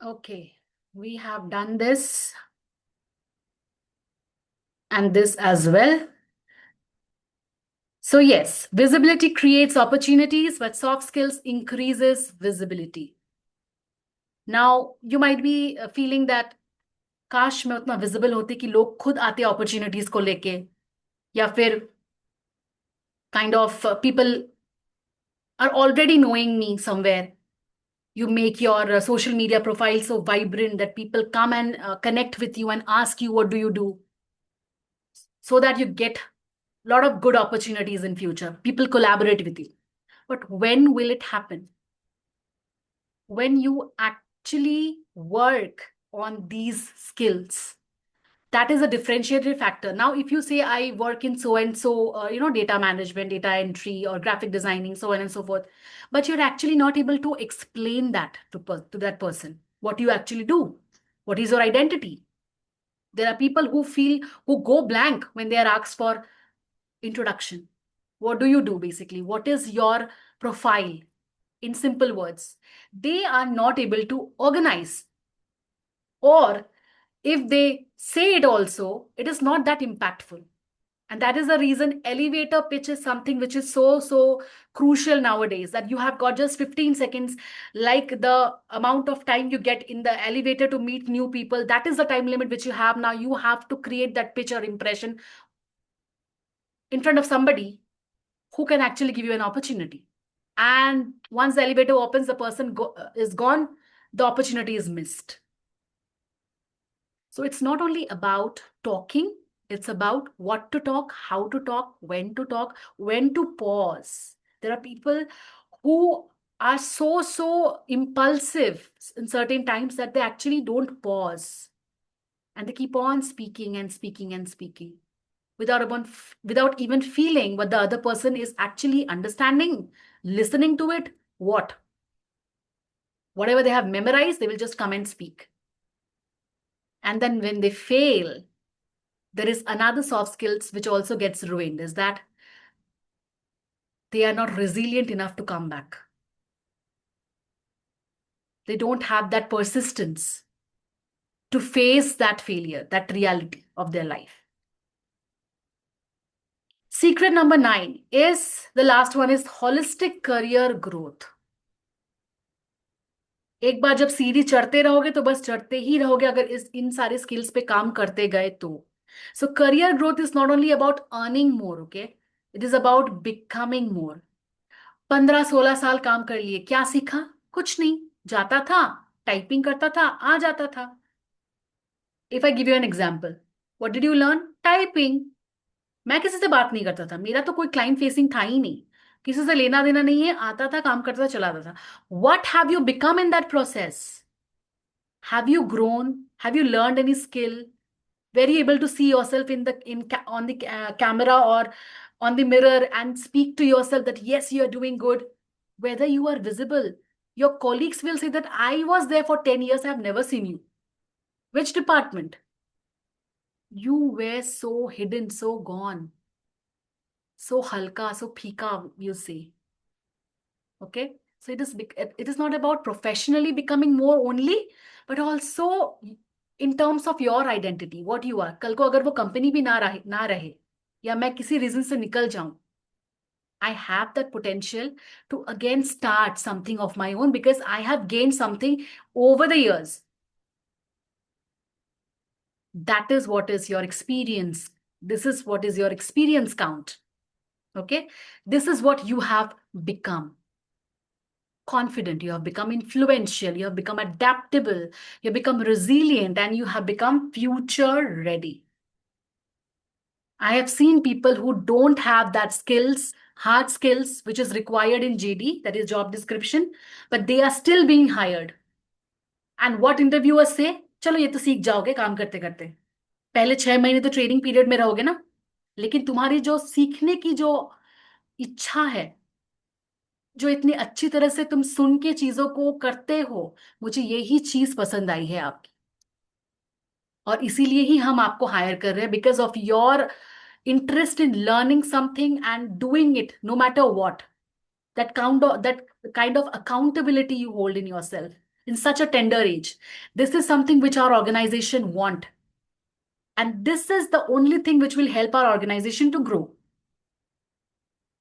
Okay, we have done this and this as well. So yes, visibility creates opportunities, but soft skills increases visibility. Now, you might be feeling that काश मैं उतना visible होती कि लोग खुद आते opportunities को लेके या फिर kind of people are already knowing me somewhere. You make your social media profile so vibrant that people come and connect with you and ask you what do you do, so that you get a lot of good opportunities in future. People collaborate with you. But when will it happen? When you actually work on these skills. That is a differentiated factor. Now, if you say I work in so and so, data management, data entry, or graphic designing, so on and so forth, but you're actually not able to explain that to that person, what you actually do, what is your identity. There are people who go blank when they are asked for introduction. What do you do basically? What is your profile? In simple words, they are not able to organize. Or if they say it also, it is not that impactful. And that is the reason elevator pitch is something which is so crucial nowadays, that you have got just 15 seconds, like the amount of time you get in the elevator to meet new people. That is the time limit which you have now. You have to create that pitch or impression in front of somebody who can actually give you an opportunity. And once the elevator opens, the person is gone, the opportunity is missed. So it's not only about talking, it's about what to talk, how to talk, when to pause. There are people who are so impulsive in certain times that they actually don't pause. And they keep on speaking and speaking and speaking without even feeling what the other person is actually understanding, listening to it, what? Whatever they have memorized, they will just come and speak. And then when they fail, there is another soft skills which also gets ruined, is that they are not resilient enough to come back. They don't have that persistence to face that failure, that reality of their life. Secret number 9 is the last one, is holistic career growth. एक बार जब सीढ़ी चढ़ते रहोगे तो बस चढ़ते ही रहोगे अगर इन सारे स्किल्स पे काम करते गए तो. सो career growth is not only about earning more, okay, it is about becoming more. 15-16 साल काम कर लिए, क्या सीखा? कुछ नहीं. जाता था, टाइपिंग करता था, आ जाता था. If I give you an example, what did you learn? Typing. मैं किसी से बात नहीं करता था, मेरा तो कोई क्लाइंट फेसिंग था ही नहीं, किसी से लेना देना नहीं है, आता था, काम करता था, चला जाता था. What have you become in that process? Have you grown? Have you learned any skill? Were you able to see yourself on the camera or on the mirror and speak to yourself that yes, you are doing good? Whether you are visible, your colleagues will say that I was there for 10 years, I have never seen you. Which department? You were so hidden, so gone, so halka, so phika, you say. Okay, so it is not about professionally becoming more only, but also in terms of your identity, what you are. कल को अगर वो company भी ना रहे या मैं किसी रीजन से निकल जाऊं, I have that potential to again start something of my own because I have gained something over the years. That is what is your experience. This is what is your experience count. Okay, this is what you have become. Confident, you have become influential, you have become adaptable, you have become resilient, and you have become future ready. I have seen people who don't have that skills, hard skills, which is required in JD, that is job description, but they are still being hired. And what interviewers say? चलो ये तो सीख जाओगे काम करते करते. पहले 6 महीने तो ट्रेनिंग पीरियड में रहोगे ना, लेकिन तुम्हारी जो सीखने की जो इच्छा है, जो इतनी अच्छी तरह से तुम सुन के चीजों को करते हो, मुझे यही चीज पसंद आई है आपकी, और इसीलिए ही हम आपको हायर कर रहे हैं, because of your interest in learning something and doing it no matter what. That kind of accountability you hold in yourself, in such a tender age. This is something which our organization want. And this is the only thing which will help our organization to grow.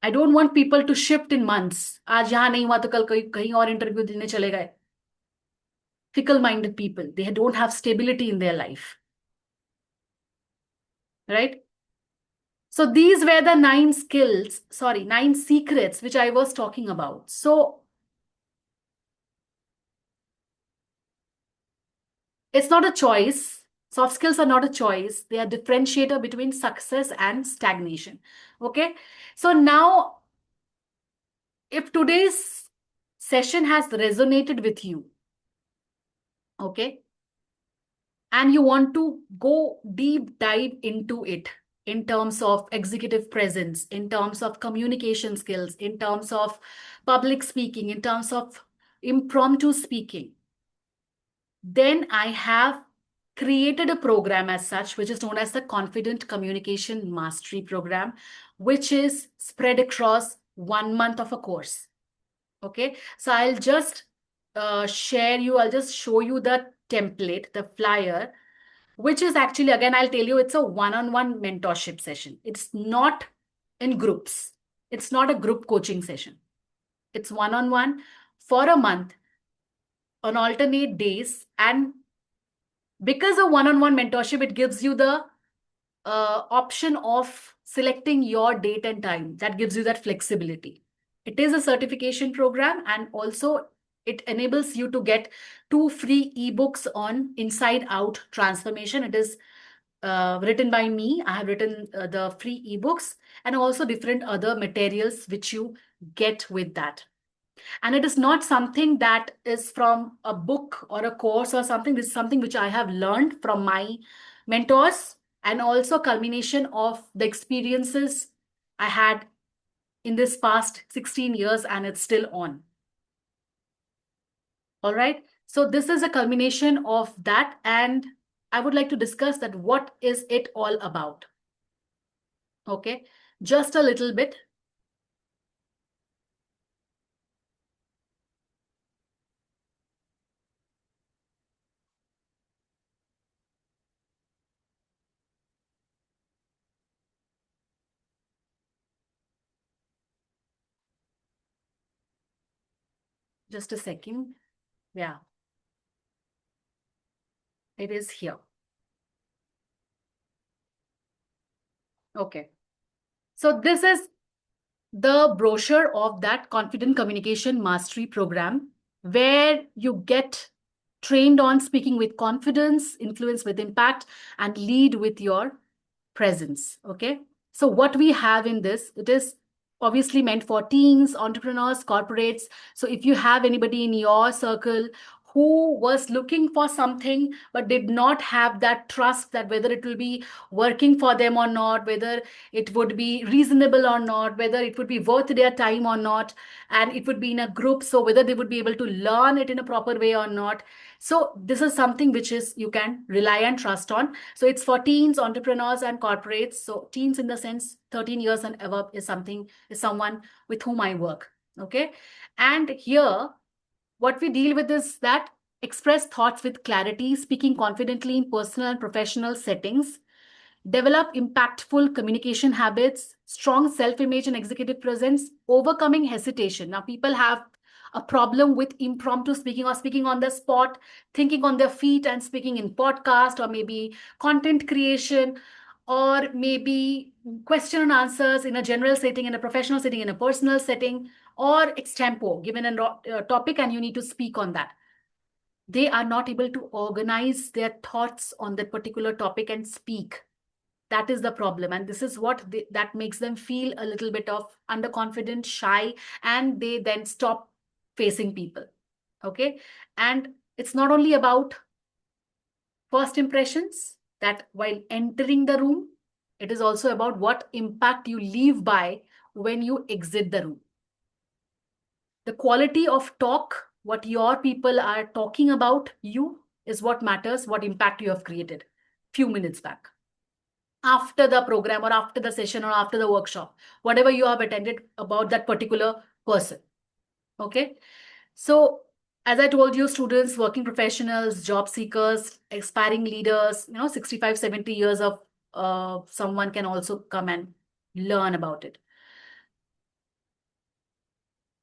I don't want people to shift in months. आज यहाँ नहीं हुआ तो कल कहीं और interview देने चले गए. Fickle minded people, they don't have stability in their life. Right? So these were the 9 secrets which I was talking about. So it's not a choice. Soft skills are not a choice. They are differentiator between success and stagnation. Okay. So now, if today's session has resonated with you, okay, and you want to go deep dive into it in terms of executive presence, in terms of communication skills, in terms of public speaking, in terms of impromptu speaking, then I have created a program as such, which is known as the Confident Communication Mastery Program, which is spread across 1 month of a course. Okay, so I'll just I'll just show you the template, the flyer, which is actually, again, I'll tell you, it's a one-on-one mentorship session. It's not in groups. It's not a group coaching session. It's one-on-one for a month on alternate days. And because of one-on-one mentorship, it gives you the option of selecting your date and time. That gives you that flexibility. It is a certification program, and also it enables you to get 2 free ebooks on Inside Out Transformation. It is written by me. I have written the free ebooks and also different other materials which you get with that. And it is not something that is from a book or a course or something. This is something which I have learned from my mentors, and also culmination of the experiences I had in this past 16 years, and it's still on. All right. So this is a culmination of that, and I would like to discuss that what is it all about. Okay, just a little bit. Just a second. Yeah, it is here. Okay. So this is the brochure of that Confident Communication Mastery Program, where you get trained on speaking with confidence, influence with impact, and lead with your presence. Okay. So what we have in this, it is obviously meant for teens, entrepreneurs, corporates. So if you have anybody in your circle who was looking for something but did not have that trust that whether it will be working for them or not, whether it would be reasonable or not, whether it would be worth their time or not, and it would be in a group, so whether they would be able to learn it in a proper way or not. So this is something which is you can rely and trust on. So it's for teens, entrepreneurs, and corporates. So teens in the sense 13 years and above is someone with whom I work. Okay. And here, what we deal with is that express thoughts with clarity, speaking confidently in personal and professional settings, develop impactful communication habits, strong self-image and executive presence, overcoming hesitation. Now, people have a problem with impromptu speaking or speaking on the spot, thinking on their feet and speaking in podcast, or maybe content creation, or maybe question and answers in a general setting, in a professional setting, in a personal setting, or extempo, given a topic and you need to speak on that. They are not able to organize their thoughts on that particular topic and speak. That is the problem. And this is what that makes them feel a little bit of underconfident, shy, and they then stop facing people. Okay. And it's not only about first impressions, that while entering the room, it is also about what impact you leave by when you exit the room. The quality of talk, what your people are talking about you, is what matters, what impact you have created few minutes back, after the program or after the session or after the workshop, whatever you have attended about that particular person. Okay. So as I told you, students, working professionals, job seekers, aspiring leaders, 65, 70 years of someone can also come and learn about it.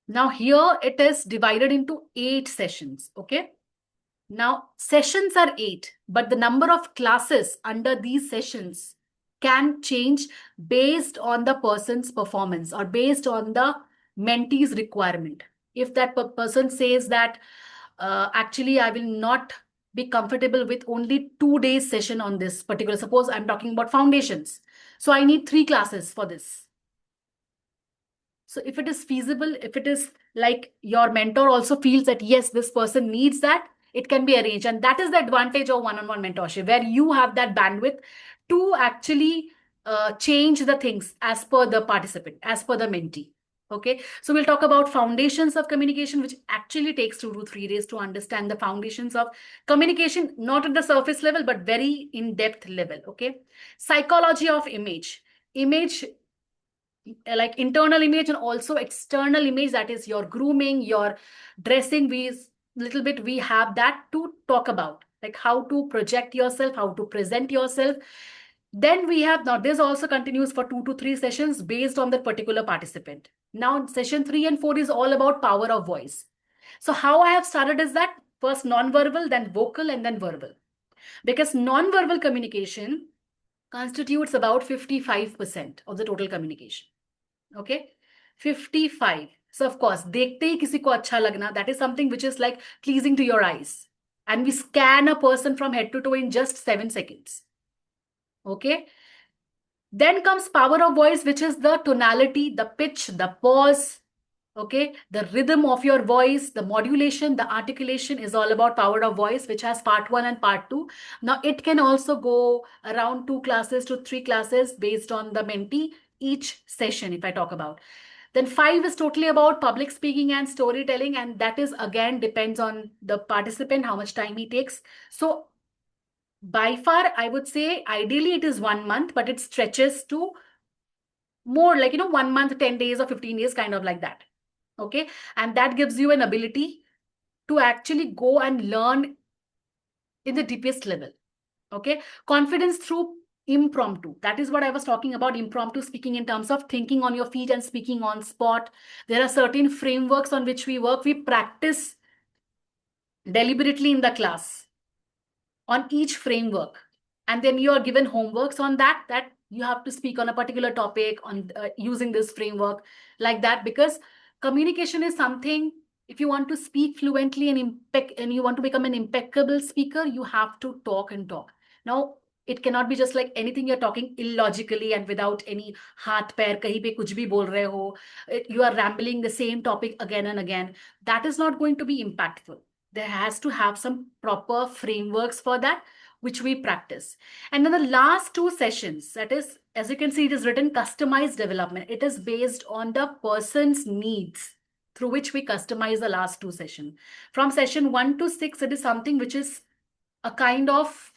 Now here it is divided into 8 sessions, okay? Now sessions are 8, but the number of classes under these sessions can change based on the person's performance or based on the mentee's requirement. If that person says that actually I will not be comfortable with only 2 days session on this particular, suppose I'm talking about foundations, so I need 3 classes for this. So if it is feasible, if it is like your mentor also feels that yes, this person needs that, it can be arranged. And that is the advantage of one-on-one mentorship, where you have that bandwidth to actually change the things as per the participant, as per the mentee. Okay, so we'll talk about foundations of communication, which actually takes 2 to 3 days to understand the foundations of communication, not at the surface level, but very in-depth level. Okay, psychology of image. Image, like internal image and also external image, that is your grooming, your dressing. We little bit we have that to talk about, like how to project yourself, how to present yourself. Then we have, now this also continues for 2 to 3 sessions based on that particular participant. Now session 3 and 4 is all about power of voice. So how I have started is that first non-verbal, then vocal, and then verbal, because non-verbal communication constitutes about 55% of the total communication. Okay, 55. So of course, देखते ही किसी को अच्छा लगना, that is something which is like pleasing to your eyes. And we scan a person from head to toe in just 7 seconds. Okay. Then comes power of voice, which is the tonality, the pitch, the pause. Okay. The rhythm of your voice, the modulation, the articulation is all about power of voice, which has part 1 and part 2. Now it can also go around 2 classes to 3 classes based on the mentee each session, if I talk about. Then 5 is totally about public speaking and storytelling. And that is again depends on the participant, how much time he takes. So by far, I would say ideally it is 1 month, but it stretches to more like, 1 month, 10 days or 15 days, kind of like that. Okay. And that gives you an ability to actually go and learn in the deepest level. Okay. Confidence through impromptu. That is what I was talking about, impromptu speaking in terms of thinking on your feet and speaking on spot. There are certain frameworks on which we work. We practice deliberately in the class on each framework. And then you are given homeworks on that you have to speak on a particular topic on using this framework, like that, because communication is something, if you want to speak fluently and you want to become an impeccable speaker, you have to talk and talk. Now, it cannot be just like anything you're talking illogically and without any haath pair, kahin pe kuch bhi bol rahe ho, you are rambling the same topic again and again. That is not going to be impactful. There has to have some proper frameworks for that, which we practice. And then the last 2 sessions, that is, as you can see, it is written customized development. It is based on the person's needs, through which we customize the last 2 sessions. From session 1 to 6, it is something which is a kind of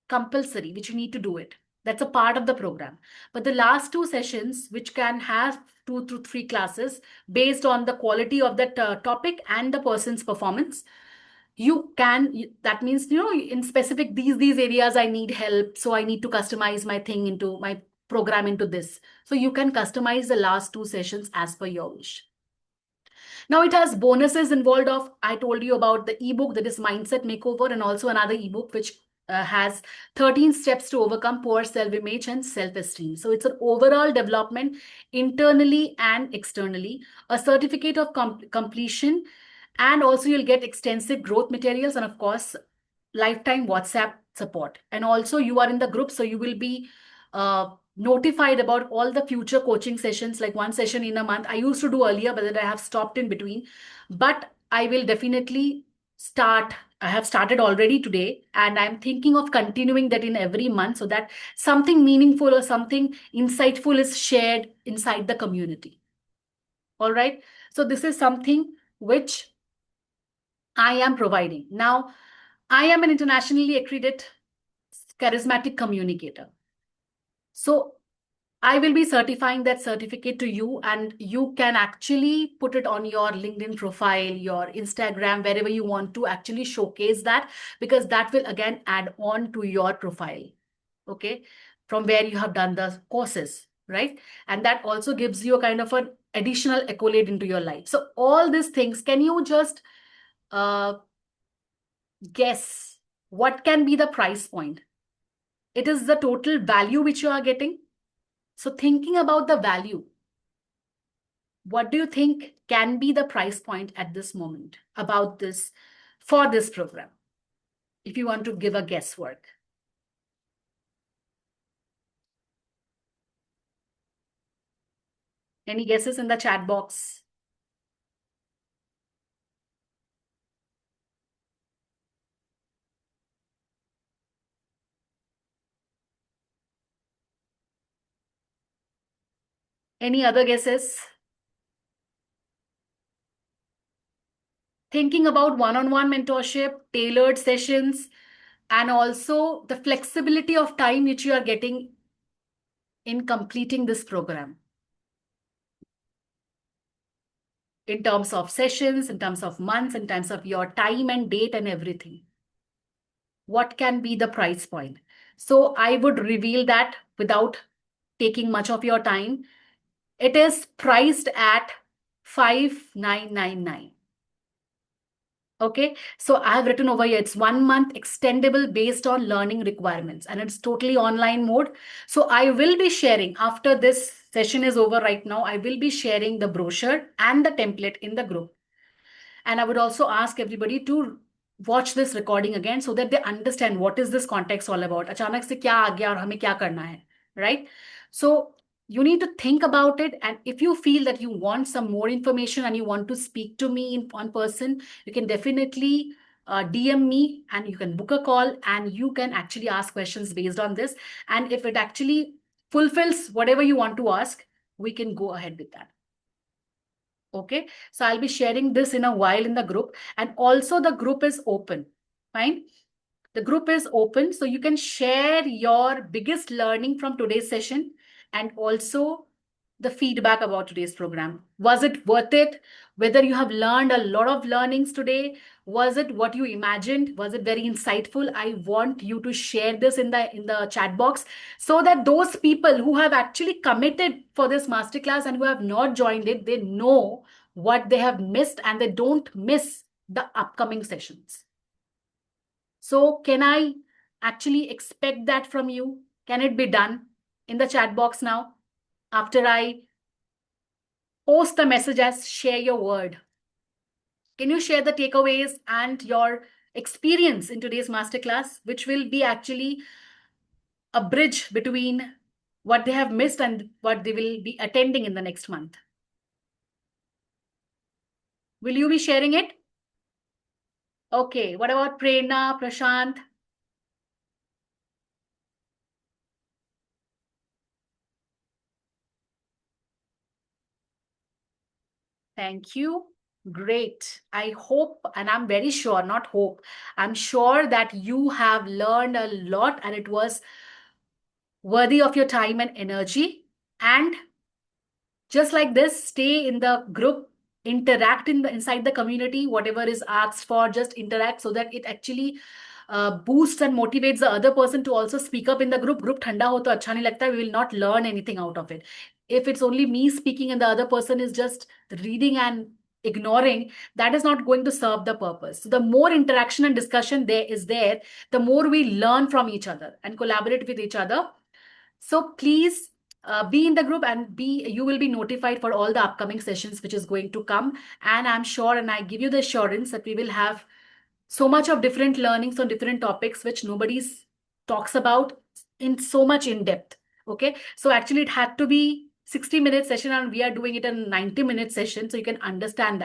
compulsory, which you need to do it. That's a part of the program. But the last 2 sessions, which can have 2 to 3 classes based on the quality of that topic and the person's performance, that means, in specific, these areas I need help, so I need to customize my thing into my program into this. So you can customize the last 2 sessions as per your wish. Now it has bonuses involved of, I told you about the ebook, that is Mindset Makeover, and also another ebook which has 13 steps to overcome poor self-image and self-esteem. So it's an overall development internally and externally, a certificate of completion, and also you'll get extensive growth materials, and of course, lifetime WhatsApp support. And also you are in the group, so you will be notified about all the future coaching sessions, like 1 session in a month. I used to do earlier, but then I have stopped in between. But I will definitely start. I have started already today, and I'm thinking of continuing that in every month, so that something meaningful or something insightful is shared inside the community. All right. So this is something which I am providing. Now, I am an internationally accredited charismatic communicator. So I will be certifying that certificate to you, and you can actually put it on your LinkedIn profile, your Instagram, wherever you want to actually showcase that, because that will again add on to your profile, okay, from where you have done the courses, right? And that also gives you a kind of an additional accolade into your life. So all these things, can you just uh, guess what can be the price point? It is the total value which you are getting. So thinking about the value, what do you think can be the price point at this moment about this, for this program? If you want to give a guesswork. Any guesses in the chat box? Any other guesses? Thinking about one-on-one mentorship, tailored sessions, and also the flexibility of time which you are getting in completing this program, in terms of sessions, in terms of months, in terms of your time and date and everything. What can be the price point? So I would reveal that without taking much of your time. It is priced at 5,999. Okay, so I have written over here, it's 1 month extendable based on learning requirements, and it's totally online mode. So I will be sharing, after this session is over right now, I will be sharing the brochure and the template in the group. And I would also ask everybody to watch this recording again so that they understand what is this context all about. अचानक से क्या आ गया और हमें क्या करना है, right? So you need to think about it. And if you feel that you want some more information and you want to speak to me in one person, you can definitely DM me and you can book a call and you can actually ask questions based on this. And if it actually fulfills whatever you want to ask, we can go ahead with that. Okay, so I'll be sharing this in a while in the group, and also the group is open. Fine. The group is open, so you can share your biggest learning from today's session and also the feedback about today's program. Was it worth it? Whether you have learned a lot of learnings today, was it what you imagined? Was it very insightful? I want you to share this in the chat box so that those people who have actually committed for this masterclass and who have not joined it, they know what they have missed and they don't miss the upcoming sessions. So can I actually expect that from you? Can it be done in the chat box now? After I post the message as share your word. Can you share the takeaways and your experience in today's masterclass, which will be actually a bridge between what they have missed and what they will be attending in the next month? Will you be sharing it? Okay, what about Prerna, Prashant? Thank you. Great. I hope, and I'm very sure, not hope, I'm sure that you have learned a lot and it was worthy of your time and energy. And just like this, stay in the group, interact inside the community, whatever is asked for, just interact so that it actually boosts and motivates the other person to also speak up in the group. Group thanda ho to acha nahi lagta, we will not learn anything out of it. If it's only me speaking and the other person is just reading and ignoring, that is not going to serve the purpose. So the more interaction and discussion there, the more we learn from each other and collaborate with each other. So please be in the group and you will be notified for all the upcoming sessions which is going to come. And I'm sure, and I give you the assurance that we will have so much of different learnings on different topics which nobody talks about in so much in depth. Okay, so actually it had to be 60-minute session and we are doing it in 90-minute session, so you can understand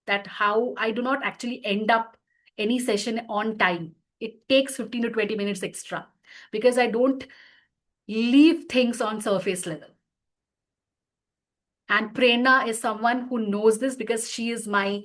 that how I do not actually end up any session on time. It takes 15 to 20 minutes extra because I don't leave things on surface level. And Prerna is someone who knows this because she is my